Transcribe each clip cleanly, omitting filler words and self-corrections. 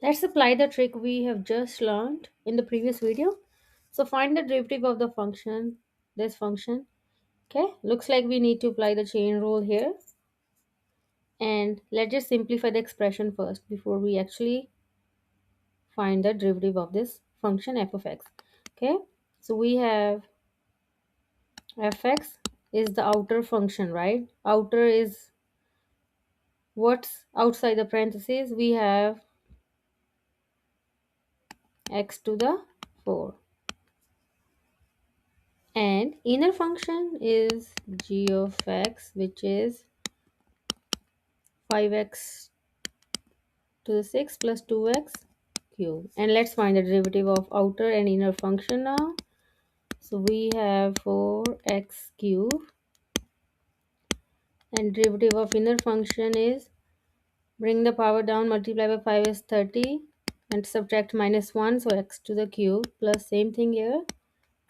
Let's apply the trick we have just learned in the previous video. So find the derivative of the function, this function. Okay, looks like we need to apply the chain rule here. And let's just simplify the expression first before we actually find the derivative of this function f of x. Okay, so we have fx is the outer function, right? Outer is what's outside the parentheses. We have x to the 4. And inner function is g of x, which is 5x to the 6 plus 2x cube. And let's find the derivative of outer and inner function now. So we have 4x cube, and derivative of inner function is bring the power down, multiply by 5 is 30, and subtract minus 1, so x to the cube plus same thing here,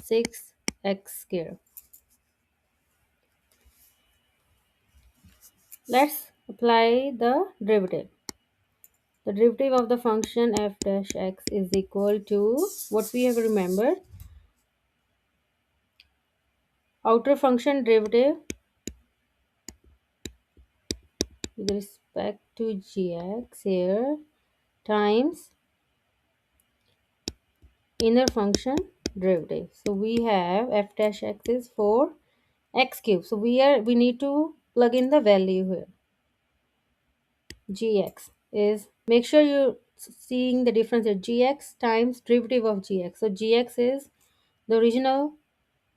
6x square. Let's apply the derivative. The derivative of the function f dash x is equal to what we have remembered. Outer function derivative with respect to gx here times inner function derivative. So we have f dash x is 4x cube. So we need to plug in the value here. Gx is, make sure you're seeing the difference here, gx times derivative of gx. So gx is the original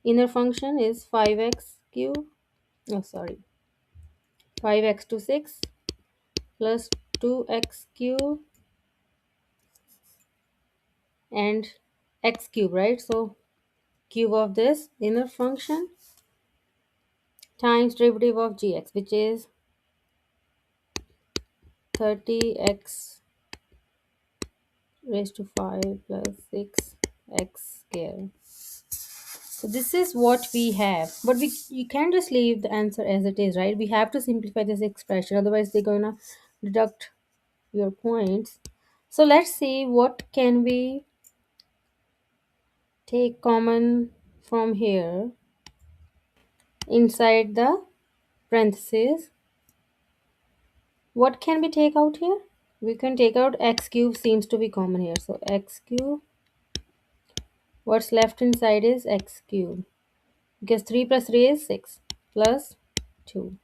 inner function is 5x cube, oh sorry, 5x to 6 plus 2x cube and x cube, right? So cube of this inner function times derivative of gx, which is 30x raised to 5 plus 6x square. So this is what we have, but we you can't just leave the answer as it is, right? We have to simplify this expression, otherwise they're gonna deduct your points. So let's see what can we take common from here inside the parentheses. What can we take out here? We can take out x cube, seems to be common here. So x cube, what's left inside is x cube, because 3 plus 3 is 6 plus 2.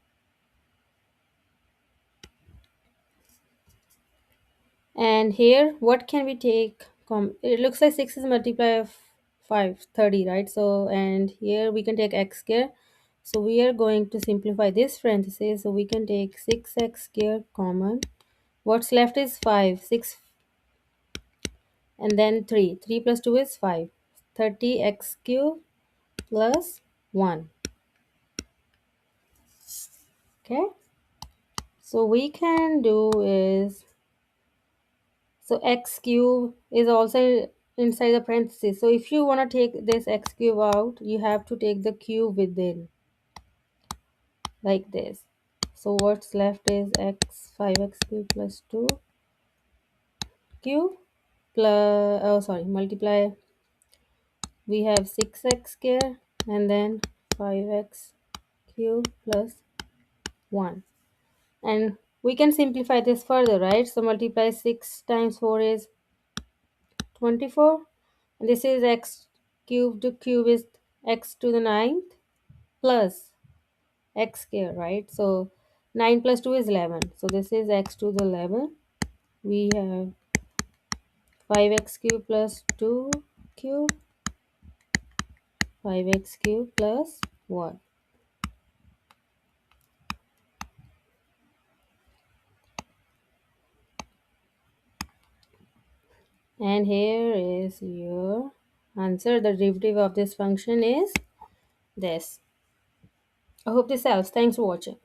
And here, what can we take? It looks like 6 is multiply of 5, 30, right? So, and here we can take x square. So we are going to simplify this parenthesis. So we can take 6x square common. What's left is 5, 6, and then 3. 3 plus 2 is 5. 30x cube plus 1. Okay. So we can do is, so x cube is also inside the parentheses. So if you want to take this x cube out, you have to take the cube within, like this. So what's left is x 5x cube plus 2 cube plus, oh sorry, multiply. We have 6x square and then 5x cube plus 1. And we can simplify this further, right? So multiply 6 times 4 is 24. And this is x cube to cube is x to the ninth plus x square, right? So 9 plus 2 is 11. So this is x to the 11. We have 5x cube plus 2 cube, 5x cube plus 1. And here is your answer. The derivative of this function is this. I hope this helps. Thanks for watching.